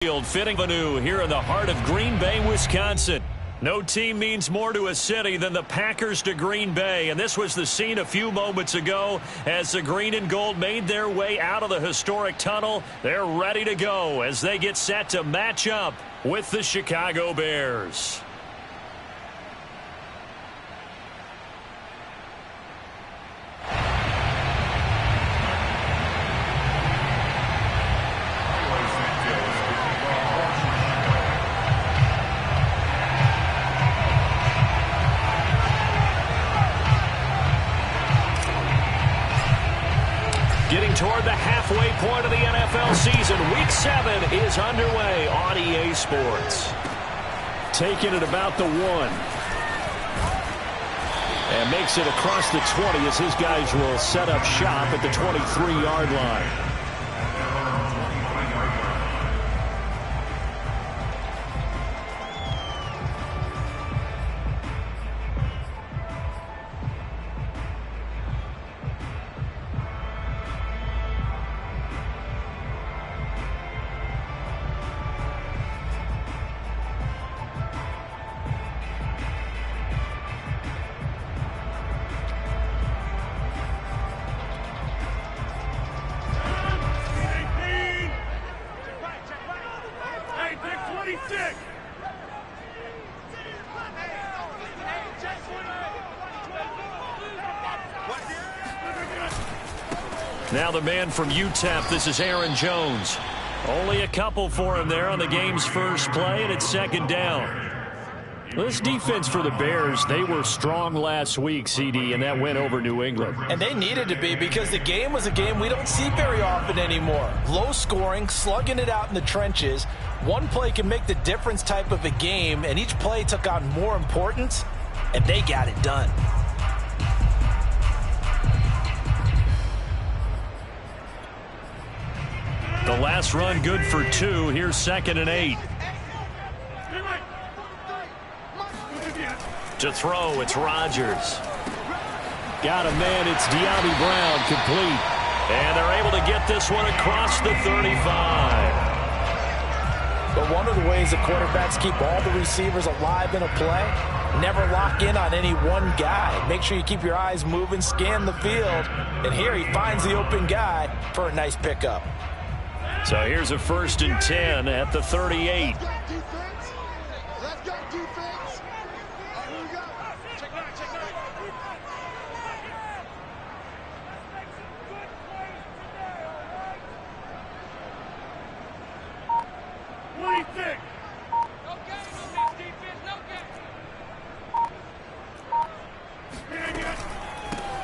Fitting Avenue here in the heart of Green Bay, Wisconsin. No team means more to a city than the Packers to Green Bay, and this was the scene a few moments ago as the green and gold made their way out of the historic tunnel. They're ready to go as they get set to match up with the Chicago Bears. Getting toward the halfway point of the NFL season. Week 7 is underway on EA Sports. Taking it about the 1. And makes it across the 20 as his guys will set up shop at the 23-yard line. Now the man from UTEP, this is Aaron Jones. Only a couple for him there on the game's first play, and it's second down. This defense for the Bears, they were strong last week, CD, and that went over New England. And they needed to be because the game was a game we don't see very often anymore. Low scoring, slugging it out in the trenches. One play can make the difference type of a game, and each play took on more importance, and they got it done. The last run good for 2. Here's 2nd and 8. To throw, it's Rodgers. Got a man, it's De'Ami Brown, complete. And they're able to get this one across the 35. But one of the ways the quarterbacks keep all the receivers alive in a play, never lock in on any one guy. Make sure you keep your eyes moving, scan the field. And here he finds the open guy for a nice pickup. So here's a 1st and 10 at the 38.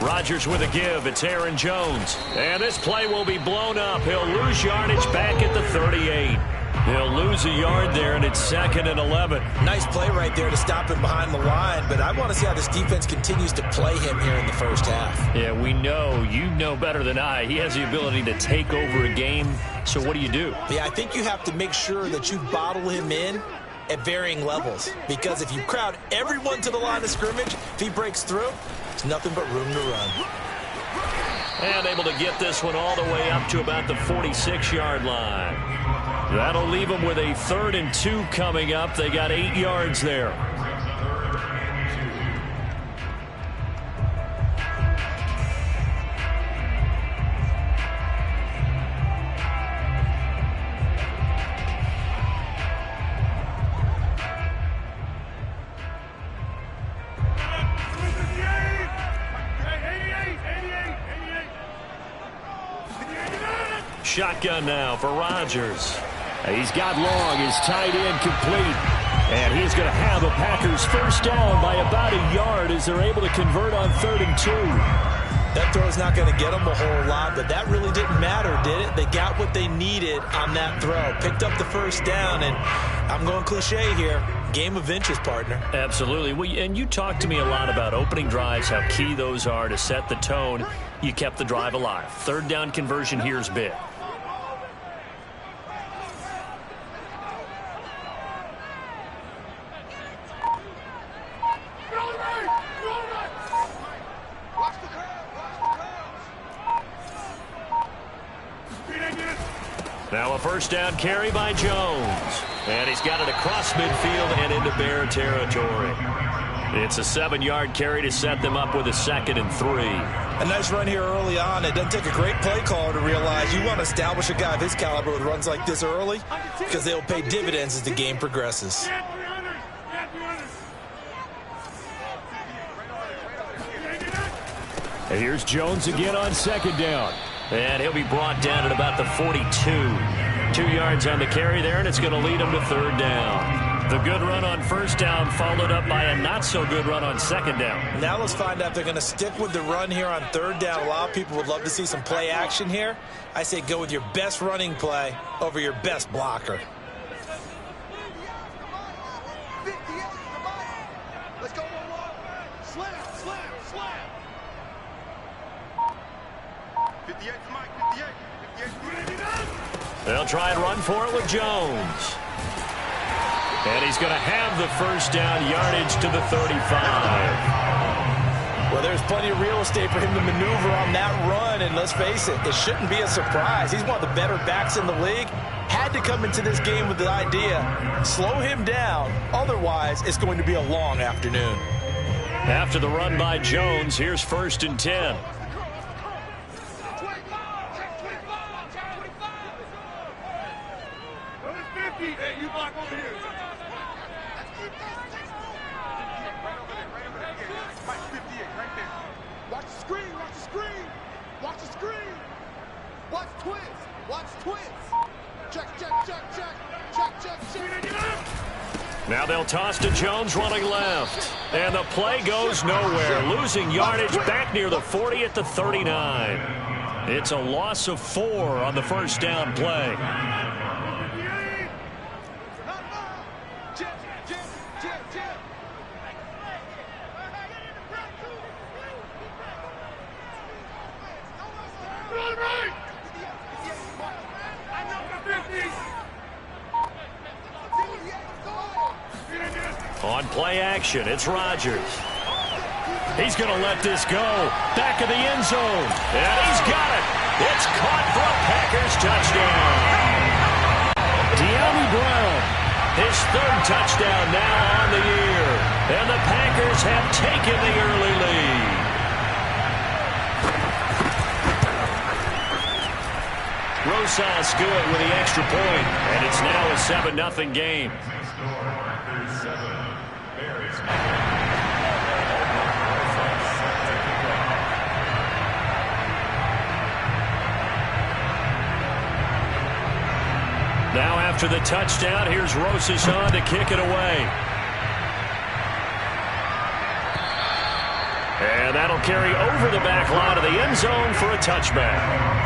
Rodgers with a give. It's Aaron Jones. And this play will be blown up. He'll lose yardage back at the 38. He'll lose a yard there, and it's 2nd and 11. Nice play right there to stop him behind the line, but I want to see how this defense continues to play him here in the first half. Yeah, we know. You know better than I. He has the ability to take over a game. So what do you do? Yeah, I think you have to make sure that you bottle him in at varying levels, because if you crowd everyone to the line of scrimmage, if he breaks through, it's nothing but room to run. And able to get this one all the way up to about the 46-yard line. That'll leave them with a 3rd and 2 coming up. They got 8 yards there. Shotgun now for Rodgers. He's got long, his tight end complete. And he's going to have a Packers first down by about a yard as they're able to convert on 3rd and 2. That throw's not going to get them a whole lot, but that really didn't matter, did it? They got what they needed on that throw. Picked up the first down, and I'm going cliche here. Game of inches, partner. Absolutely. Well, and you talked to me a lot about opening drives, how key those are to set the tone. You kept the drive alive. 3rd down conversion here is big. Now a first down carry by Jones. And he's got it across midfield and into Bear territory. It's a 7-yard carry to set them up with a 2nd and 3. A nice run here early on. It doesn't take a great play caller to realize you want to establish a guy of his caliber with runs like this early because they'll pay dividends as the game progresses. And here's Jones again on 2nd down. And he'll be brought down at about the 42. 2 yards on the carry there, and it's going to lead him to 3rd down. The good run on 1st down followed up by a not-so-good run on 2nd down. Now let's find out if they're going to stick with the run here on 3rd down. A lot of people would love to see some play action here. I say go with your best running play over your best blocker. They'll try and run for it with Jones. And he's going to have the first down, yardage to the 35. Well, there's plenty of real estate for him to maneuver on that run, and let's face it, it shouldn't be a surprise. He's one of the better backs in the league. Had to come into this game with the idea, slow him down, otherwise it's going to be a long afternoon. After the run by Jones, here's 1st and 10. Now they'll toss to Jones running left. And the play goes nowhere. Losing yardage back near the 40 at the 39. It's a loss of 4 on the first down play. On play action, it's Rodgers. He's going to let this go. Back of the end zone. And he's got it. It's caught for a Packers touchdown. De'Ami Brown, his 3rd touchdown now on the year. And the Packers have taken the early lead. Rosas good with the extra point. And it's now a 7-0 game. Now after the touchdown, here's Rosas on to kick it away. And that'll carry over the back line of the end zone for a touchback.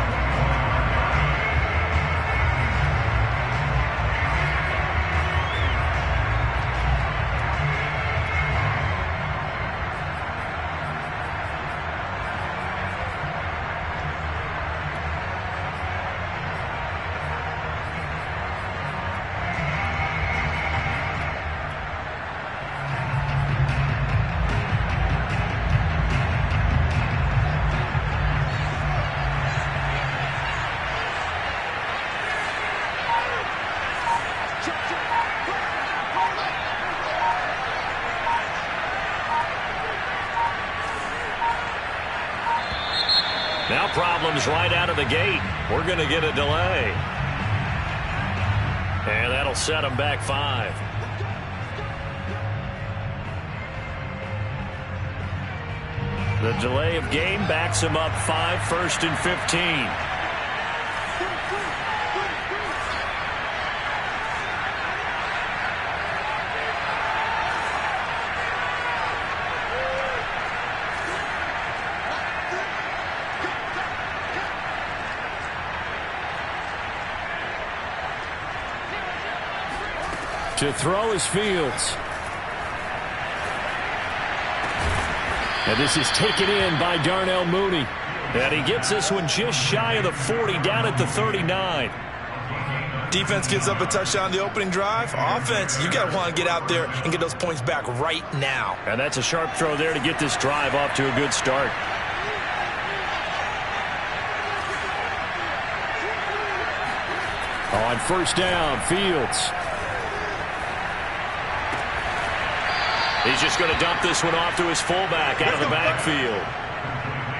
Now problems right out of the gate. We're going to get a delay. And that'll set them back 5. The delay of game backs them up 5, 1st and 15. To throw is Fields. And this is taken in by Darnell Mooney. And he gets this one just shy of the 40, down at the 39. Defense gives up a touchdown the opening drive. Offense, you got to want to get out there and get those points back right now. And that's a sharp throw there to get this drive off to a good start. On first down, Fields. He's just going to dump this one off to his fullback out of the backfield.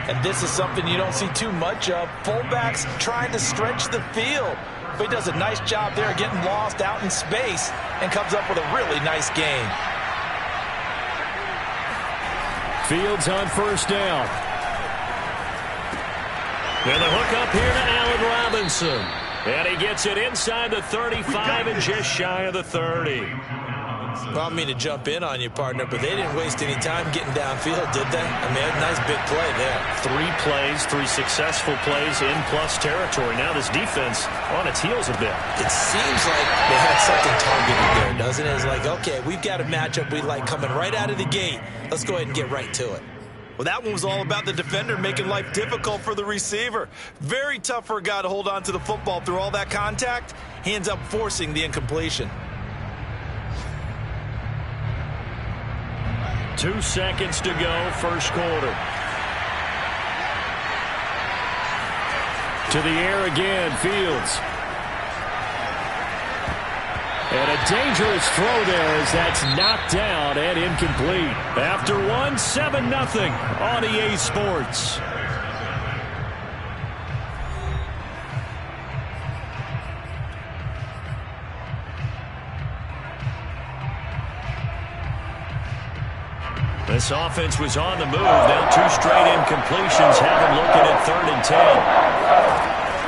And this is something you don't see too much of. Fullbacks trying to stretch the field. But he does a nice job there getting lost out in space and comes up with a really nice gain. Fields on first down. And the hook up here to Allen Robinson. And he gets it inside the 35 and just shy of the 30. Well, I don't mean to jump in on you, partner, but they didn't waste any time getting downfield, did they? I mean, a nice big play there. 3 plays, 3 successful plays in plus territory. Now this defense on its heels a bit. It seems like they had something targeted there, doesn't it? It's like, okay, we've got a matchup we like coming right out of the gate. Let's go ahead and get right to it. Well, that one was all about the defender making life difficult for the receiver. Very tough for a guy to hold on to the football through all that contact. He ends up forcing the incompletion. 2 seconds to go, first quarter. To the air again, Fields. And a dangerous throw there as that's knocked down and incomplete. After one, 7-0 on EA Sports. This offense was on the move. Now 2 straight incompletions have him looking at 3rd and 10.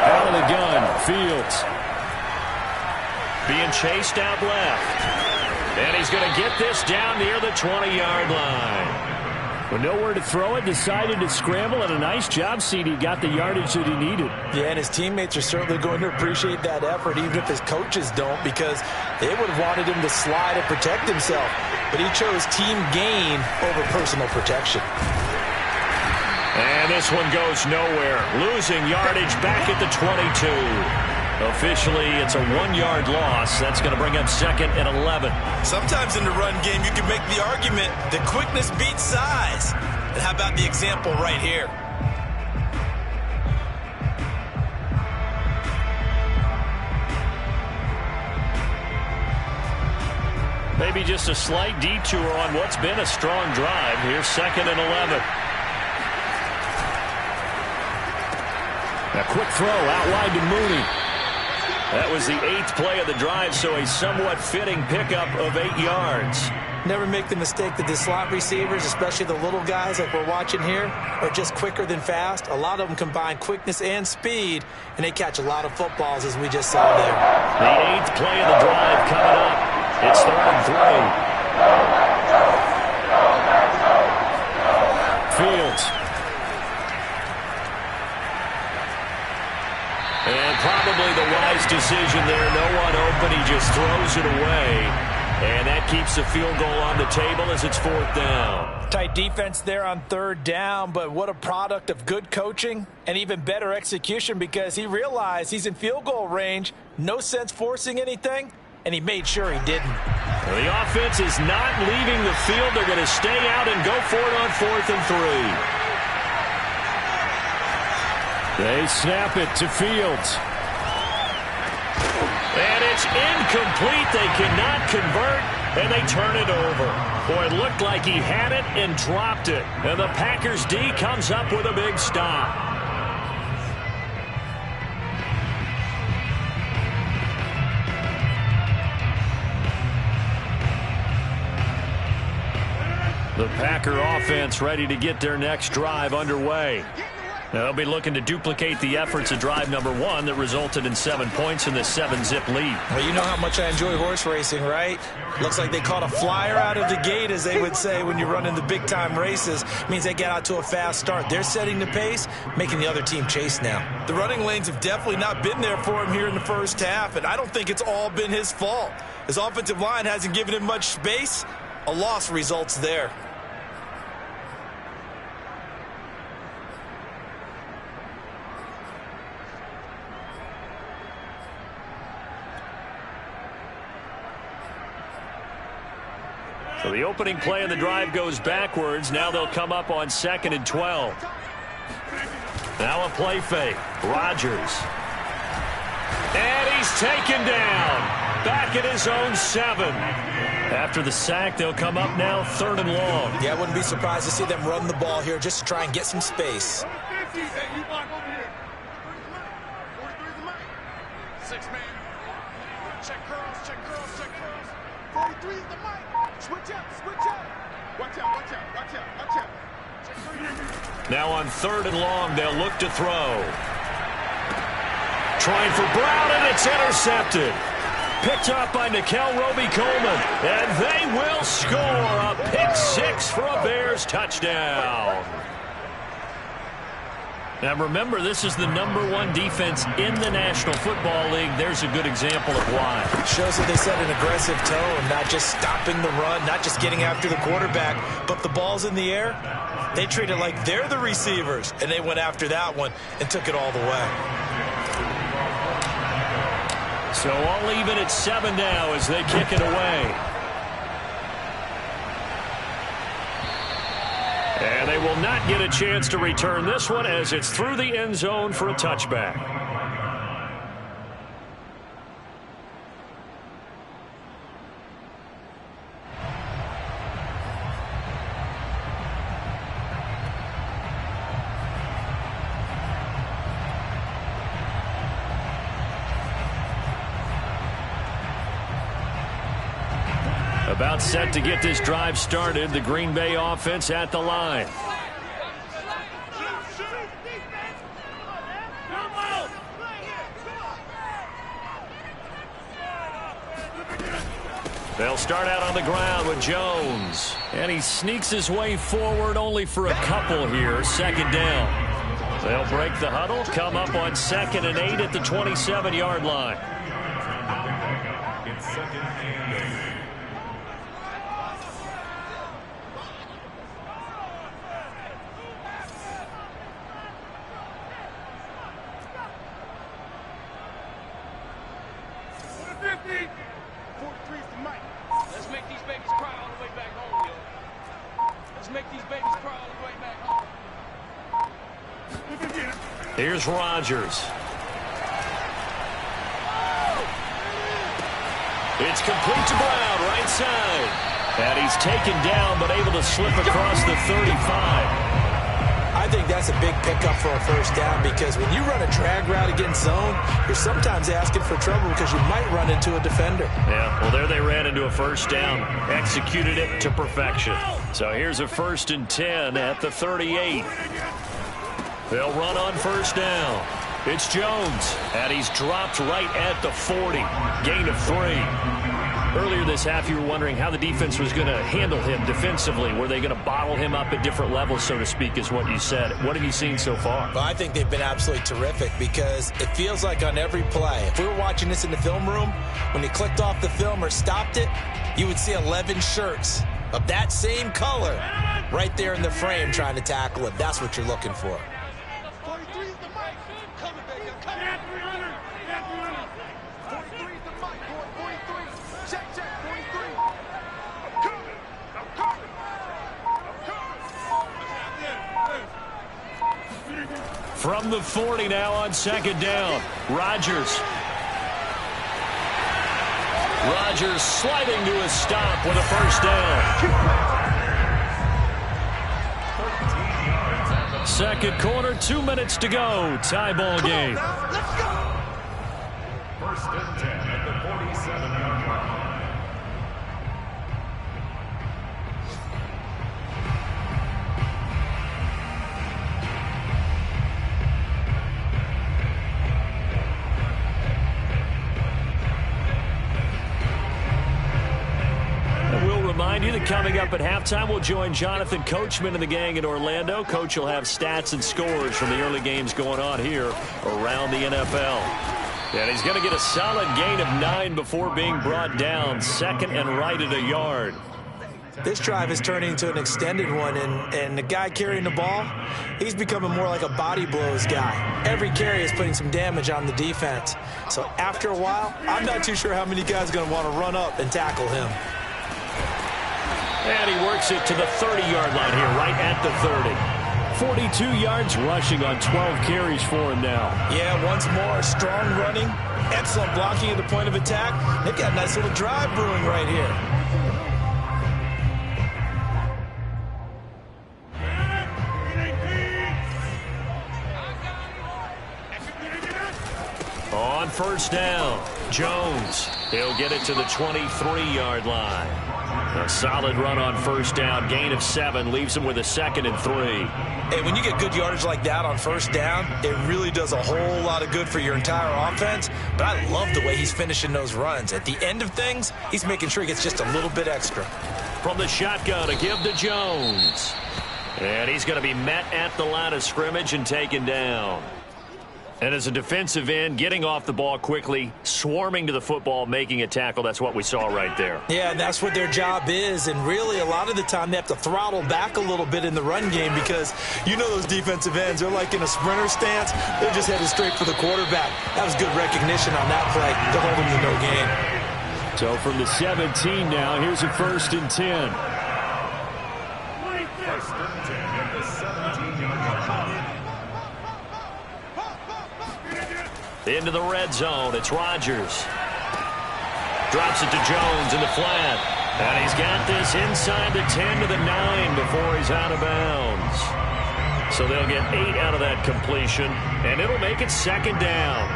Out of the gun, Fields. Being chased out left. And he's going to get this down near the 20-yard line. With nowhere to throw it, decided to scramble, and a nice job, CD. Got the yardage that he needed. Yeah, and his teammates are certainly going to appreciate that effort, even if his coaches don't, because they would have wanted him to slide and protect himself. But he chose team gain over personal protection. And this one goes nowhere. Losing yardage back at the 22. Officially, it's a 1-yard loss. That's going to bring up 2nd and 11. Sometimes in the run game, you can make the argument that quickness beats size. And how about the example right here? Maybe just a slight detour on what's been a strong drive. Here's 2nd and 11. A quick throw out wide to Mooney. That was the 8th play of the drive, so a somewhat fitting pickup of 8 yards. Never make the mistake that the slot receivers, especially the little guys like we're watching here, are just quicker than fast. A lot of them combine quickness and speed, and they catch a lot of footballs, as we just saw there. The 8th play of the drive coming up. It's 3rd and 3. Fields. And probably the wise decision there. No one open. He just throws it away. And that keeps the field goal on the table as it's 4th down. Tight defense there on 3rd down, but what a product of good coaching and even better execution, because he realized he's in field goal range. No sense forcing anything, and he made sure he didn't. Well, the offense is not leaving the field. They're going to stay out and go for it on 4th and 3. They snap it to Fields. And it's incomplete. They cannot convert, and they turn it over. Boy, it looked like he had it and dropped it. And the Packers D comes up with a big stop. The Packer offense ready to get their next drive underway. Now, they'll be looking to duplicate the efforts of drive number 1 that resulted in 7 points in this 7-zip lead. Well, you know how much I enjoy horse racing, right? Looks like they caught a flyer out of the gate, as they would say when you're running the big-time races. It means they get out to a fast start. They're setting the pace, making the other team chase now. The running lanes have definitely not been there for him here in the first half, and I don't think it's all been his fault. His offensive line hasn't given him much space. A loss results there. So the opening play of the drive goes backwards. Now they'll come up on 2nd and 12. Now a play fake. Rodgers. And he's taken down. Back at his own 7. After the sack, they'll come up now 3rd and long. Yeah, I wouldn't be surprised to see them run the ball here just to try and get some space. 6-man. Check curls, check curls, check curls. 43 is the mic. Switch up, switch up. Watch out, watch out, watch out, watch out. Now on 3rd and long, they'll look to throw. Trying for Brown, and it's intercepted. Picked up by Nickel Roby-Coleman, and they will score a pick 6 for a Bears touchdown. Now remember, this is the #1 defense in the National Football League. There's a good example of why. Shows that they set an aggressive tone, not just stopping the run, not just getting after the quarterback, but the ball's in the air. They treat it like they're the receivers, and they went after that one and took it all the way. So all even at 7 now as they kick it away. And they will not get a chance to return this one as it's through the end zone for a touchback. About set to get this drive started. The Green Bay offense at the line. They'll start out on the ground with Jones. And he sneaks his way forward only for a couple here. 2nd down. They'll break the huddle, come up on 2nd and 8 at the 27-yard line. It's 2nd and 8. Let's make these babies cry all the way back home, yo. Let's make these babies cry all the way back home. Here's Rodgers. It's complete to Brown, right side. And he's taken down, but able to slip across the 35. I think that's a big pickup for a 1st down because when you run a drag route against zone, you're sometimes asking for trouble because you might run into a defender. Yeah, well, there they ran into a 1st down. Executed it to perfection. So here's a 1st and 10 at the 38. They'll run on 1st down. It's Jones, and he's dropped right at the 40. Gain of 3. Earlier this half, you were wondering how the defense was going to handle him defensively. Were they going to bottle him up at different levels, so to speak, is what you said. What have you seen so far? Well, I think they've been absolutely terrific because it feels like on every play, if we were watching this in the film room, when you clicked off the film or stopped it, you would see 11 shirts of that same color right there in the frame trying to tackle him. That's what you're looking for. 43 is the mic. Coming, baby. Coming. 43 is the mic. Going 43. Check, check. 43. I'm coming. I'm coming. I'm coming. From the 40 now on 2nd down. Rodgers sliding to a stop with a 1st down. 2nd quarter, 2 minutes to go. Tie ball game. Let's go. 1st and 10 at the 47-yard line. Remind you that coming up at halftime, we'll join Jonathan Coachman and the gang in Orlando. Coach will have stats and scores from the early games going on here around the NFL. And he's going to get a solid gain of 9 before being brought down. 2nd and right at a yard. This drive is turning into an extended one, and the guy carrying the ball, he's becoming more like a body blows guy. Every carry is putting some damage on the defense. So after a while, I'm not too sure how many guys are going to want to run up and tackle him. And he works it to the 30-yard line here, right at the 30. 42 yards rushing on 12 carries for him now. Yeah, once more, strong running, excellent blocking at the point of attack. They've got a nice little drive brewing right here. On first down, Jones. He'll get it to the 23-yard line. A solid run on first down, gain of 7, leaves him with a 2nd and 3. Hey, when you get good yardage like that on first down, it really does a whole lot of good for your entire offense. But I love the way he's finishing those runs. At the end of things, he's making sure he gets just a little bit extra. From the shotgun, a give to Jones. And he's going to be met at the line of scrimmage and taken down. And as a defensive end, getting off the ball quickly, swarming to the football, making a tackle, that's what we saw right there. Yeah, and that's what their job is. And really, a lot of the time, they have to throttle back a little bit in the run game because you know those defensive ends, they're like in a sprinter stance. They're just headed straight for the quarterback. That was good recognition on that play to hold him to no gain. So from the 17 now, here's a 1st and 10. First and 10 at the 17-yard line. Into the red zone, it's Rodgers. Drops it to Jones in the flat. And he's got this inside the 10 to the 9 before he's out of bounds. So they'll get 8 out of that completion, and it'll make it 2nd down.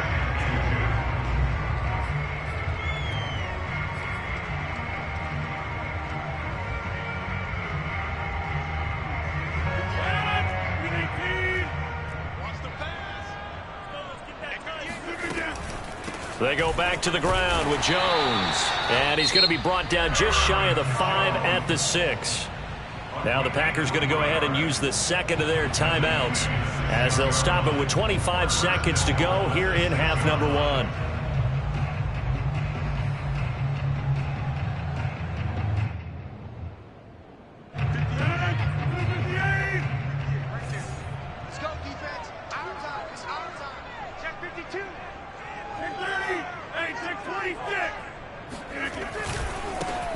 They go back to the ground with Jones. And he's going to be brought down just shy of the 5 at the 6. Now the Packers going to go ahead and use the 2nd of their timeouts as they'll stop it with 25 seconds to go here in half number 1.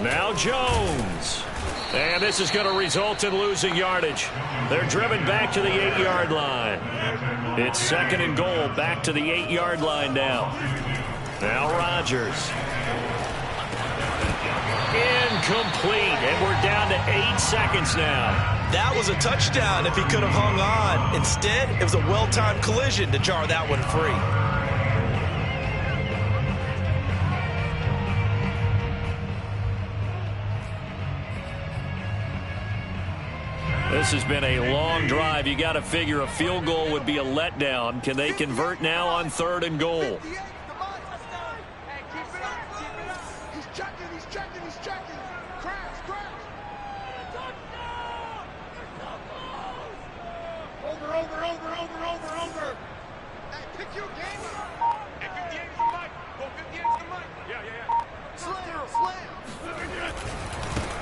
Now Jones. And this is going to result in losing yardage. They're driven back to the 8-yard line. It's 2nd and goal, back to the 8-yard line now. Now Rodgers. Incomplete, and we're down to 8 seconds now. That was a touchdown if he could have hung on. Instead, it was a well-timed collision to jar that one free. This has been a long drive. You got to figure a field goal would be a letdown. Can they convert now on 3rd and goal? He's checking, he's checking, he's checking. Crash, crash. Over. Hey, pick your game up. Hey, 58 is the mic. Go 58 is the mic. Yeah. Slam.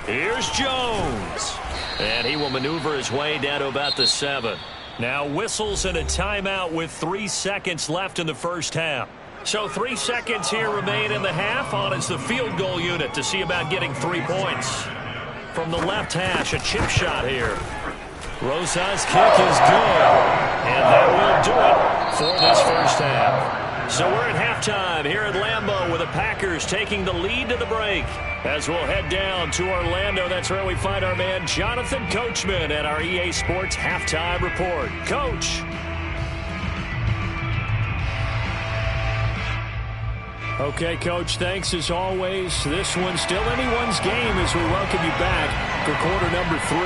Here's Jones. And he will maneuver his way down to about the 7. Now whistles and a timeout with 3 seconds left in the first half. So 3 seconds here remain in the half. On is the field goal unit to see about getting 3 points. From the left hash, a chip shot here. Rosa's kick is good. And that will do it for this first half. So we're at halftime here at Lambeau with the Packers taking the lead to the break. As we'll head down to Orlando, that's where we find our man Jonathan Coachman at our EA Sports Halftime Report. Coach. Okay, Coach, thanks as always. This one's still anyone's game as we welcome you back for quarter number 3.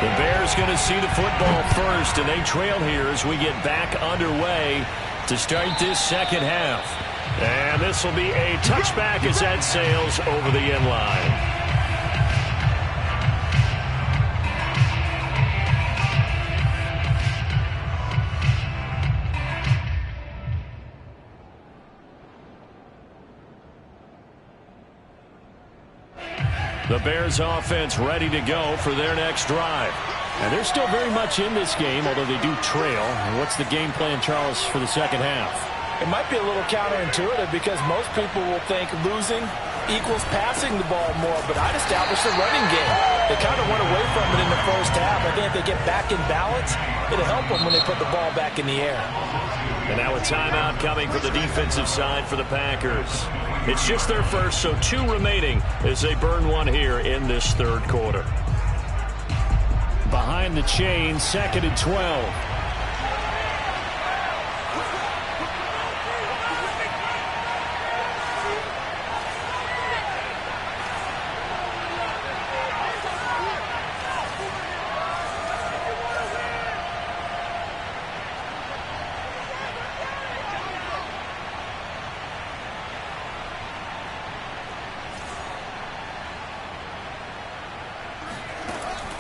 The Bears going to see the football first, and they trail here as we get back underway to start this second half. And this will be a touchback as that sails over the end line. The Bears offense ready to go for their next drive. And they're still very much in this game, although they do trail. And what's the game plan, Charles, for the second half? It might be a little counterintuitive because most people will think losing equals passing the ball more, but I'd establish the running game. They kind of went away from it in the first half. I think if they get back in balance, it'll help them when they put the ball back in the air. And now a timeout coming from the defensive side for the Packers. It's just their first, so 2 remaining as they burn one here in this third quarter. Behind the chain, 2nd and 12.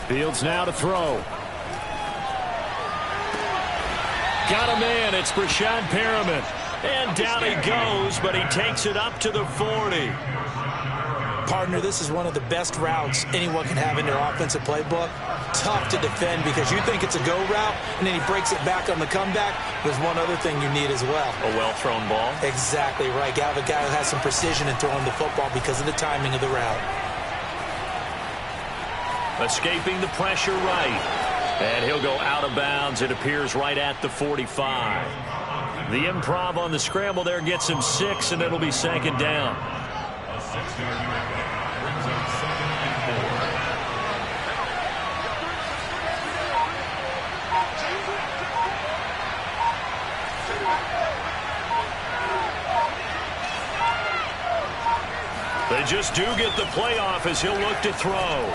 Fields now to throw. Got a man. It's Brashad Perriman. And down he goes, but he takes it up to the 40. Partner, this is one of the best routes anyone can have in their offensive playbook. Tough to defend because you think it's a go route, and then he breaks it back on the comeback. There's one other thing you need as well. A well-thrown ball. Exactly right. You have a guy who has some precision in throwing the football because of the timing of the route. Escaping the pressure right. And he'll go out of bounds. It appears right at the 45. The improv on the scramble there gets him 6, and it'll be 2nd down. A 6-yard pickup brings up 2nd and 4. They just do get the playoff as he'll look to throw.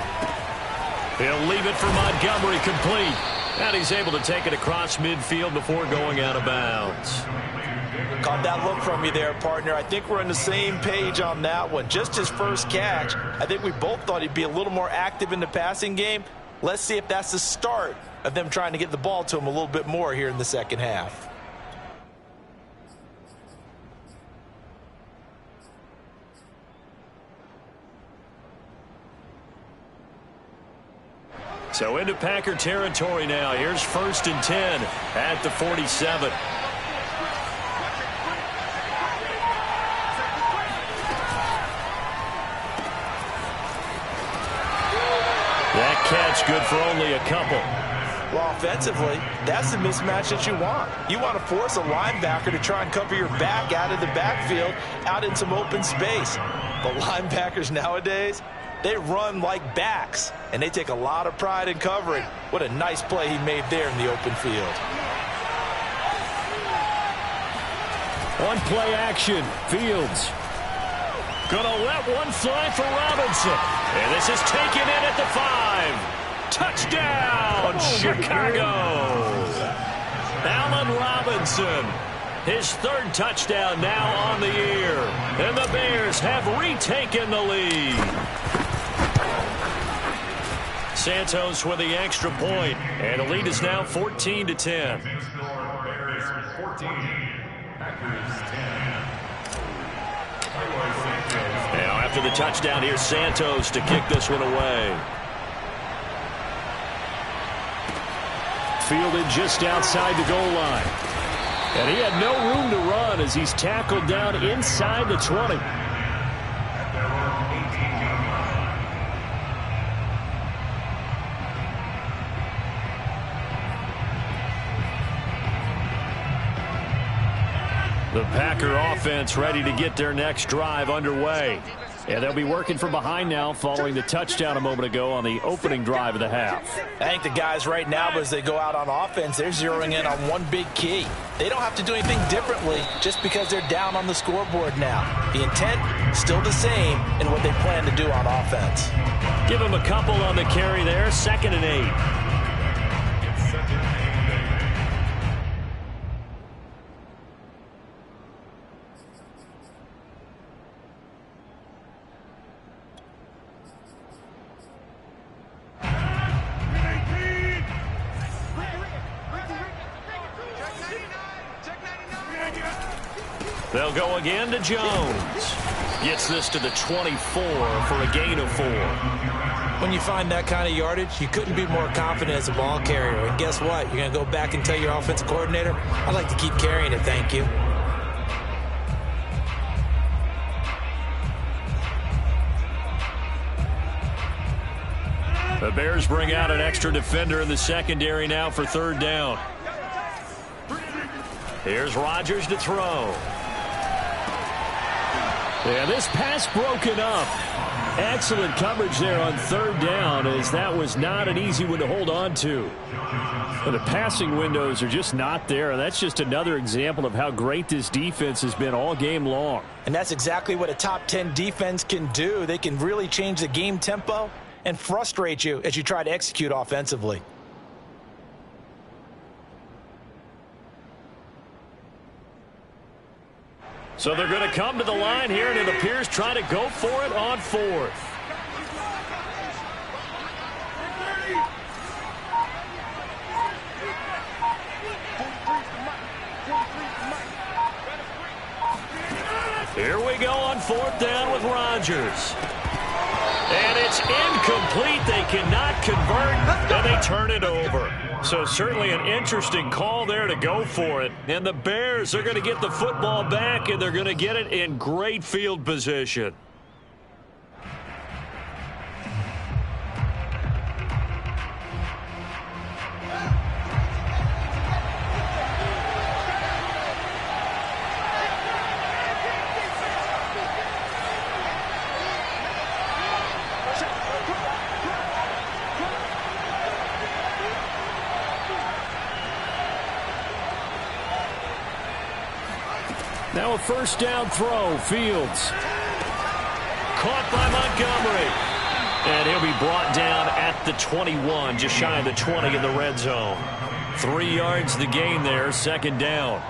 He'll leave it for Montgomery complete. And he's able to take it across midfield before going out of bounds. Caught that look from you there, partner. I think we're on the same page on that one. Just his first catch, I think we both thought he'd be a little more active in the passing game. Let's see if that's the start of them trying to get the ball to him a little bit more here in the second half. So into Packer territory now. Here's 1st and 10 at the 47. That catch good for only a couple. Well, offensively, that's the mismatch that you want. You want to force a linebacker to try and cover your back out of the backfield, out in some open space. But linebackers nowadays, they run like backs, and they take a lot of pride in covering. What a nice play he made there in the open field. On play action, Fields. Gonna let one fly for Robinson. And this is taken in at the 5. Touchdown, Chicago. Allen Robinson. His 3rd touchdown now on the year. And the Bears have retaken the lead. Santos with the extra point, and the lead is now 14-10. Bears 14, Packers 10. Now after the touchdown, here's Santos to kick this one away. Fielded just outside the goal line. And he had no room to run as he's tackled down inside the 20. The Packer offense ready to get their next drive underway. And they'll be working from behind now following the touchdown a moment ago on the opening drive of the half. I think the guys right now, as they go out on offense, they're zeroing in on one big key. They don't have to do anything differently just because they're down on the scoreboard now. The intent, still the same in what they plan to do on offense. Give them a couple on the carry there, 2nd and 8. They'll go again to Jones. Gets this to the 24 for a gain of 4. When you find that kind of yardage, you couldn't be more confident as a ball carrier. And guess what? You're going to go back and tell your offensive coordinator, I'd like to keep carrying it, thank you. The Bears bring out an extra defender in the secondary now for third down. Here's Rodgers to throw. Yeah, this pass broken up. Excellent coverage there on third down, as that was not an easy one to hold on to. But the passing windows are just not there. That's just another example of how great this defense has been all game long. And that's exactly what a top 10 defense can do. They can really change the game tempo and frustrate you as you try to execute offensively. So they're going to come to the line here, and it appears trying to go for it on fourth. Here we go on fourth down with Rodgers. And it's incomplete. They cannot convert, and they turn it over. So certainly an interesting call there to go for it. And the Bears are going to get the football back, and they're going to get it in great field position. Now a first down throw. Fields. Caught by Montgomery. And he'll be brought down at the 21, just shy of the 20 in the red zone. 3 yards the gain there, second down.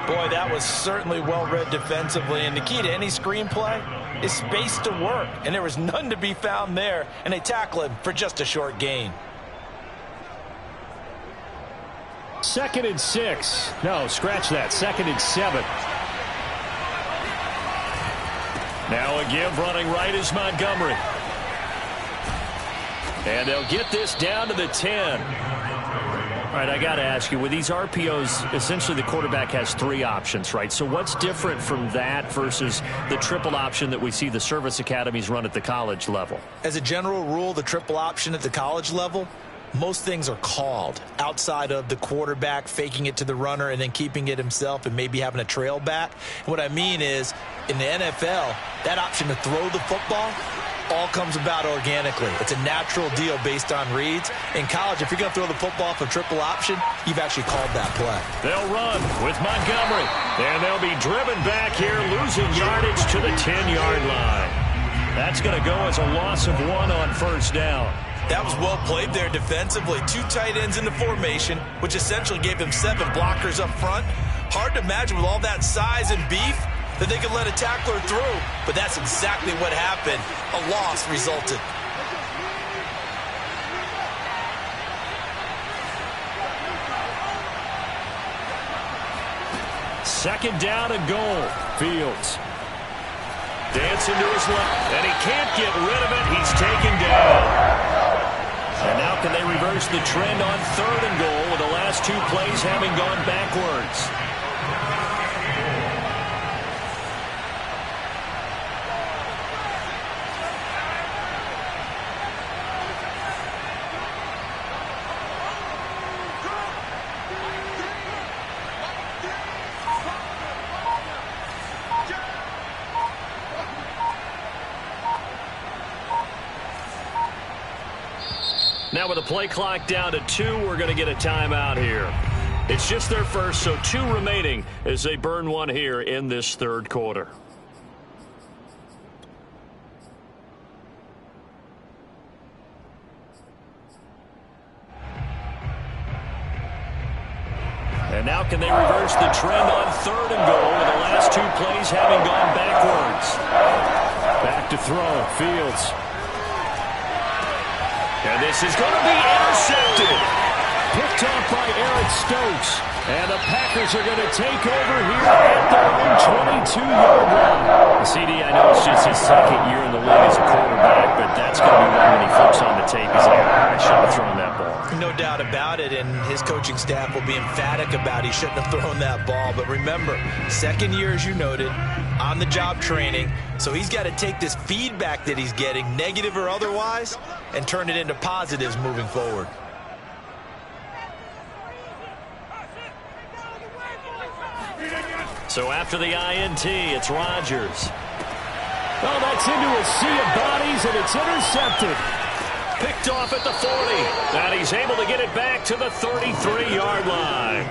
Boy, that was certainly well read defensively. And the key to any screenplay is space to work. And there was none to be found there. And they tackle him for just a short gain. 2nd and 6. No, scratch that. 2nd and 7. Now a give running right is Montgomery. And they'll get this down to the 10. All right, I got to ask you, with these RPOs, essentially the quarterback has 3 options, right? So what's different from that versus the triple option that we see the service academies run at the college level? As a general rule, the triple option at the college level, most things are called outside of the quarterback faking it to the runner and then keeping it himself and maybe having a trail back. And what I mean is, in the NFL, that option to throw the football all comes about organically. It's a natural deal based on reads. In college, if you're going to throw the football for triple option, you've actually called that play. They'll run with Montgomery. And they'll be driven back here, losing yardage to the 10-yard line. That's going to go as a loss of 1 on first down. That was well played there defensively. 2 tight ends in the formation, which essentially gave him 7 blockers up front. Hard to imagine with all that size and beef that they could let a tackler through, but that's exactly what happened. A loss resulted. Second down and goal. Fields. Dancing to his left, and he can't get rid of it. He's taken down. And now can they reverse the trend on 3rd and goal with the last 2 plays having gone backwards? Now with the play clock down to 2, we're going to get a timeout here. It's just their first, so 2 remaining as they burn one here in this 3rd quarter. And now can they reverse the trend on 3rd and goal with the last 2 plays having gone backwards? Back to throw. Fields. And this is going to be intercepted. Picked off by Eric Stokes. And the Packers are going to take over here at their own 22-yard line. CD, I know it's just his 2nd year in the league as a quarterback, but that's going to be one when he flips on the tape. He's like, I should have thrown that ball. No doubt about about it, and his coaching staff will be emphatic about he shouldn't have thrown that ball. But remember, second year, as you noted, on-the-job training, so he's got to take this feedback that he's getting, negative or otherwise, and turn it into positives moving forward. So after the INT, it's Rodgers. Oh, that's into a sea of bodies, and it's intercepted. Picked off at the 40. And he's able to get it back to the 33-yard line.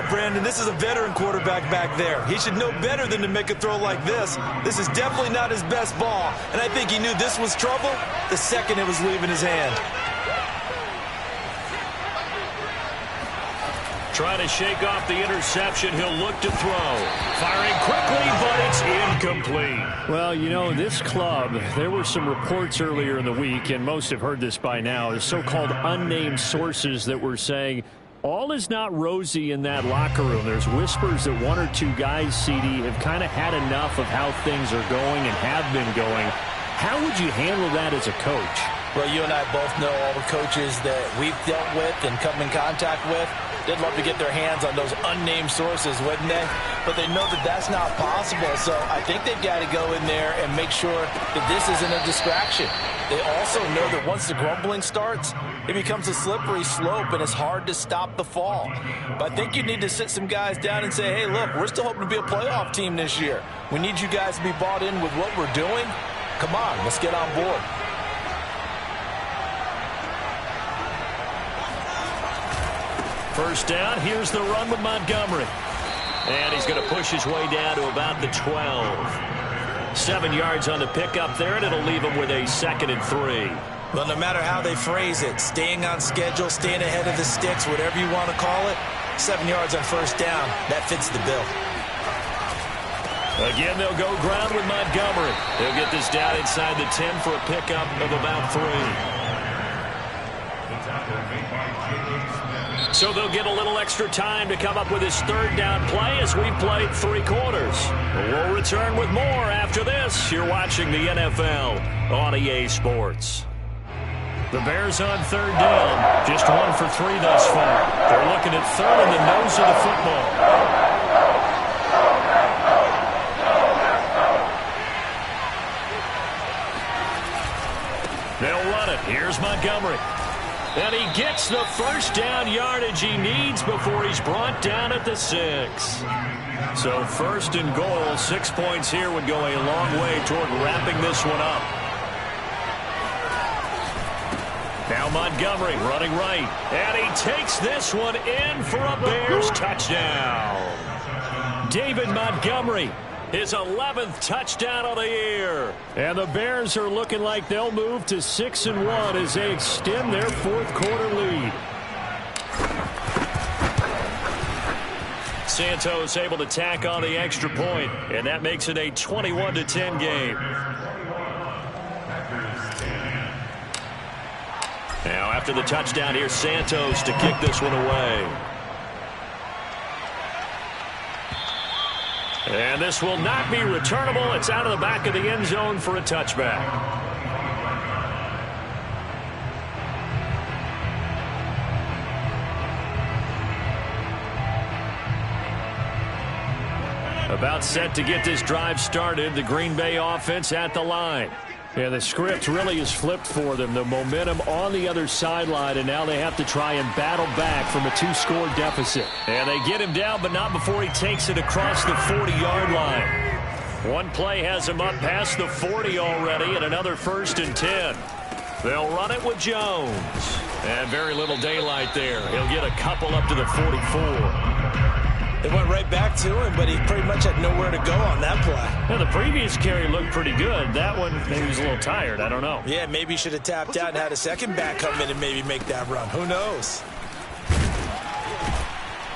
Brandon, this is a veteran quarterback back there. He should know better than to make a throw like this. This is definitely not his best ball, and I think he knew this was trouble the second it was leaving his hand. Trying to shake off the interception. He'll look to throw. Firing quickly, but it's incomplete. Well, you know, this club, there were some reports earlier in the week, and most have heard this by now, the so-called unnamed sources that were saying all is not rosy in that locker room. There's whispers that one or two guys, CD, have kind of had enough of how things are going and have been going. How would you handle that as a coach? Well, you and I both know all the coaches that we've dealt with and come in contact with. They'd love to get their hands on those unnamed sources, wouldn't they? But they know that that's not possible. So I think they've got to go in there and make sure that this isn't a distraction. They also know that once the grumbling starts, it becomes a slippery slope, and it's hard to stop the fall. But I think you need to sit some guys down and say, hey, look, we're still hoping to be a playoff team this year. We need you guys to be bought in with what we're doing. Come on, let's get on board. First down, here's the run with Montgomery. And he's going to push his way down to about the 12. 7 yards on the pickup there, and it'll leave him with a 2nd and 3. Well, no matter how they phrase it, staying on schedule, staying ahead of the sticks, whatever you want to call it, 7 yards on first down, that fits the bill. Again, they'll go ground with Montgomery. They'll get this down inside the 10 for a pickup of about 3. So they'll get a little extra time to come up with his third down play as we played 3 quarters. We'll return with more after this. You're watching the NFL on EA Sports. The Bears on third down. Just 1 for 3 thus far. They're looking at third in the nose of the football. They'll run it. Here's Montgomery. And he gets the first down yardage he needs before he's brought down at the 6. So first and goal, 6 points here would go a long way toward wrapping this one up. Now Montgomery running right. And he takes this one in for a Bears touchdown. David Montgomery, his 11th touchdown of the year. And the Bears are looking like they'll move to 6-1 as they extend their 4th quarter lead. Santos able to tack on the extra point, and that makes it a 21-10 game. Now after the touchdown, here's Santos to kick this one away. And this will not be returnable. It's out of the back of the end zone for a touchback. About set to get this drive started. The Green Bay offense at the line. Yeah, the script really is flipped for them. The momentum on the other sideline, and now they have to try and battle back from a 2-score deficit. And they get him down, but not before he takes it across the 40-yard line. One play has him up past the 40 already, and another 1st and 10. They'll run it with Jones. And very little daylight there. He'll get a couple up to the 44. They went right back to him, but he pretty much had nowhere to go on that play. Now, the previous carry looked pretty good. That one, maybe he was a little tired. I don't know. Yeah, maybe he should have tapped out and had a second back come in and maybe make that run. Who knows?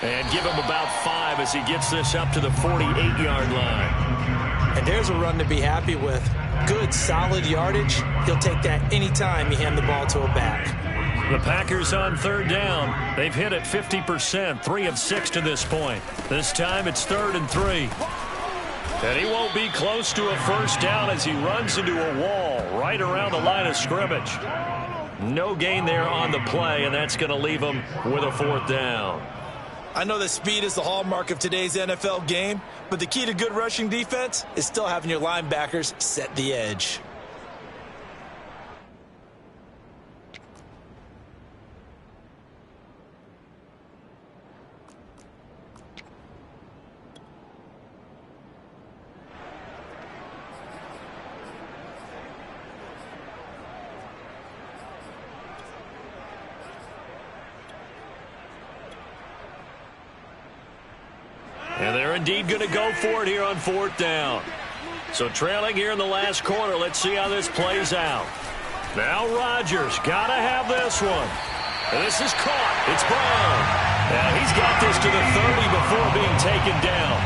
And give him about 5 as he gets this up to the 48-yard line. And there's a run to be happy with. Good, solid yardage. He'll take that anytime you hand the ball to a back. The Packers on third down. They've hit it 50%, 3 of 6 to this point. This time it's 3rd and 3. And he won't be close to a first down as he runs into a wall right around the line of scrimmage. No gain there on the play, and that's going to leave them with a 4th down. I know that speed is the hallmark of today's NFL game, but the key to good rushing defense is still having your linebackers set the edge. And they're indeed going to go for it here on 4th down. So trailing here in the last quarter. Let's see how this plays out. Now Rodgers got to have this one. And this is caught. It's Brown. And he's got this to the 30 before being taken down.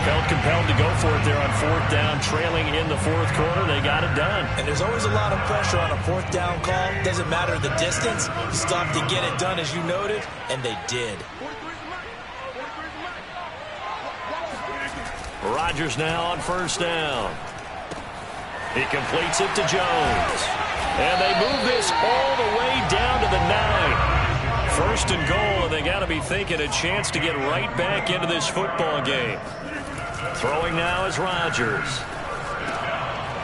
Felt compelled to go for it there on 4th down. Trailing in the 4th quarter. They got it done. And there's always a lot of pressure on a 4th down call. Doesn't matter the distance. You still have to get it done, as you noted. And they did. Rodgers now on 1st down. He completes it to Jones. And they move this all the way down to the 9. 1st and goal, and they got to be thinking a chance to get right back into this football game. Throwing now is Rodgers.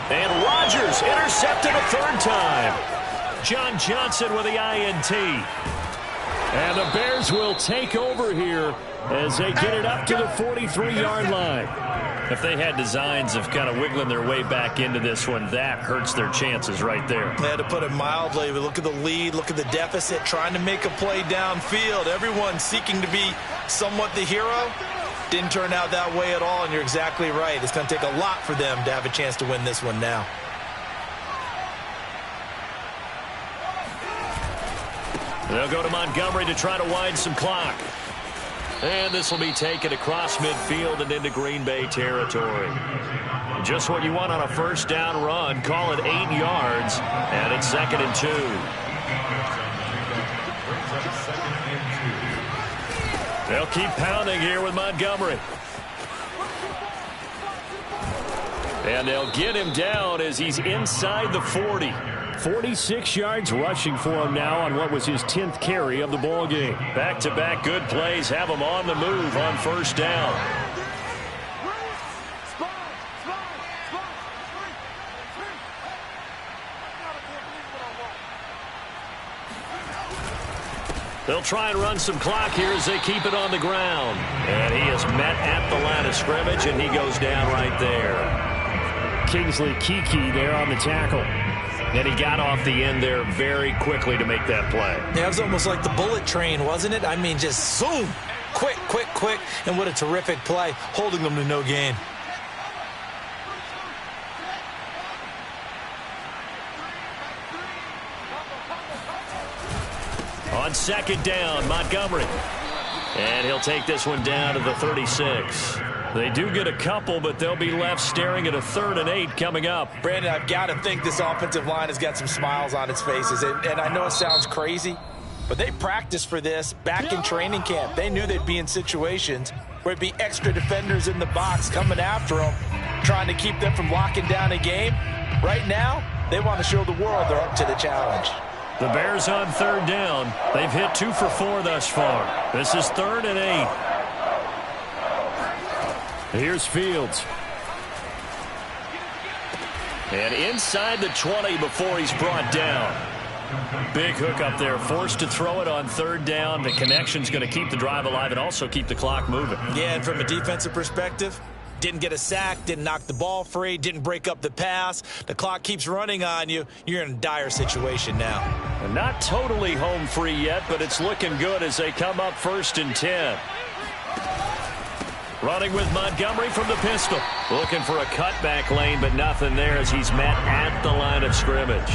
And Rodgers intercepted a 3rd time. John Johnson with the INT. And the Bears will take over here as they get it up to the 43-yard line. If they had designs of kind of wiggling their way back into this one, that hurts their chances right there. They had to put it mildly. Look at the lead, look at the deficit, trying to make a play downfield. Everyone seeking to be somewhat the hero. Didn't turn out that way at all, and you're exactly right. It's going to take a lot for them to have a chance to win this one now. They'll go to Montgomery to try to wind some clock. And this will be taken across midfield and into Green Bay territory. Just what you want on a 1st down run. Call it 8 yards, and it's 2nd and 2. They'll keep pounding here with Montgomery. And they'll get him down as he's inside the 40. 46 yards rushing for him now on what was his 10th carry of the ball game. Back-to-back good plays have him on the move on 1st down. They'll try and run some clock here as they keep it on the ground. And he is met at the line of scrimmage, and he goes down right there. Kingsley Keke there on the tackle. And he got off the end there very quickly to make that play. Yeah, it was almost like the bullet train, wasn't it? I mean, just zoom. Quick, quick, quick. And what a terrific play, holding them to no gain. On 2nd down, Montgomery. And he'll take this one down to the 36. They do get a couple, but they'll be left staring at a 3rd and 8 coming up. Brandon, I've got to think this offensive line has got some smiles on its faces. And I know it sounds crazy, but they practiced for this back in training camp. They knew they'd be in situations where it'd be extra defenders in the box coming after them, trying to keep them from locking down a game. Right now, they want to show the world they're up to the challenge. The Bears on 3rd down. They've hit 2 for 4 thus far. This is 3rd and 8. Here's Fields. And inside the 20 before he's brought down. Big hook up there. Forced to throw it on 3rd down. The connection's going to keep the drive alive and also keep the clock moving. Yeah, and from a defensive perspective, didn't get a sack, didn't knock the ball free, didn't break up the pass. The clock keeps running on you. You're in a dire situation now. And not totally home free yet, but it's looking good as they come up 1st and 10. Running with Montgomery from the pistol. Looking for a cutback lane, but nothing there as he's met at the line of scrimmage.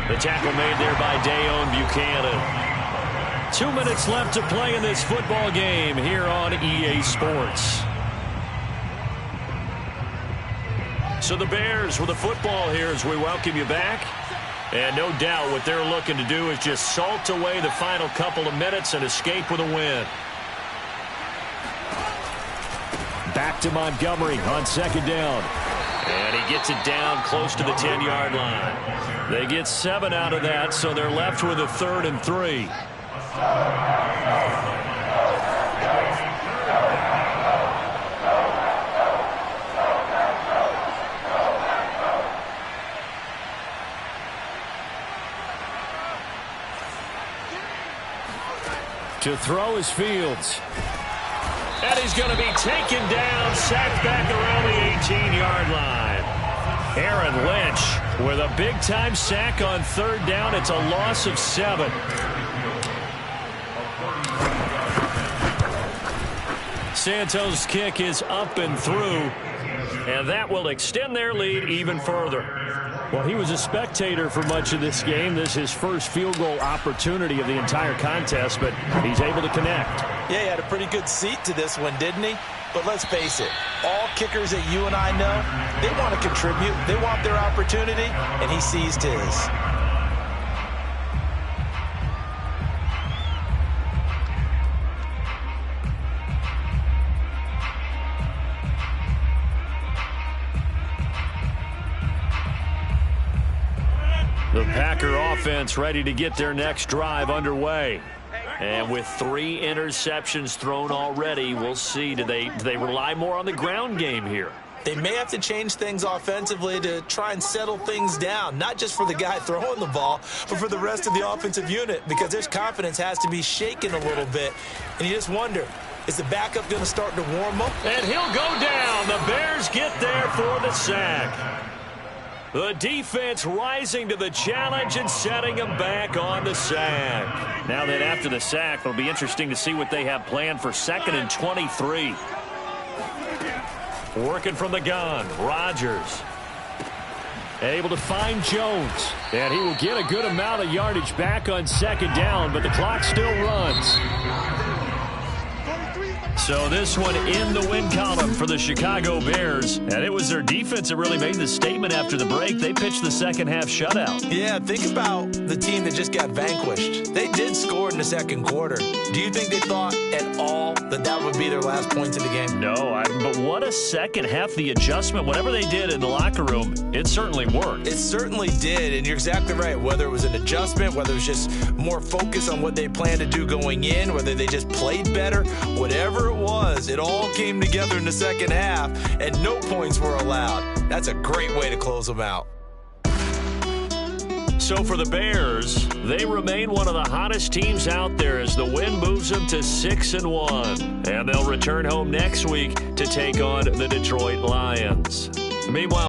The tackle made there by Dayon Buchanan. 2 minutes left to play in this football game here on EA Sports. So the Bears with the football here as we welcome you back. And no doubt what they're looking to do is just salt away the final couple of minutes and escape with a win. Back to Montgomery on 2nd down. And he gets it down close to the 10-yard line. They get 7 out of that, so they're left with a 3rd and 3. To throw is Fields. And he's going to be taken down, sacked back around the 18-yard line. Aaron Lynch with a big-time sack on 3rd down. It's a loss of 7. Santos' kick is up and through, and that will extend their lead even further. Well, he was a spectator for much of this game. This is his first field goal opportunity of the entire contest, but he's able to connect. Yeah, he had a pretty good seat to this one, didn't he? But let's face it, all kickers that you and I know, they want to contribute. They want their opportunity, and he seized his. The Packer offense ready to get their next drive underway. And with 3 interceptions thrown already, we'll see. Do they rely more on the ground game here? They may have to change things offensively to try and settle things down, not just for the guy throwing the ball, but for the rest of the offensive unit, because their confidence has to be shaken a little bit. And you just wonder, is the backup going to start to warm up? And he'll go down. The Bears get there for the sack. The defense rising to the challenge and setting them back on the sack. Now that after the sack, it'll be interesting to see what they have planned for 2nd and 23. Working from the gun, Rodgers. Able to find Jones. And he will get a good amount of yardage back on 2nd down, but the clock still runs. So this one in the win column for the Chicago Bears. And it was their defense that really made the statement after the break. They pitched the second-half shutout. Yeah, think about the team that just got vanquished. They did score in the 2nd quarter. Do you think they thought at all that that would be their last points of the game? No, but what a second half. The adjustment, whatever they did in the locker room, it certainly worked. It certainly did, and you're exactly right. Whether it was an adjustment, whether it was just more focus on what they planned to do going in, whether they just played better, whatever it was, it all came together in the 2nd half, and no points were allowed. That's a great way to close them out. So for the Bears, they remain one of the hottest teams out there as the win moves them to 6-1. And they'll return home next week to take on the Detroit Lions. Meanwhile,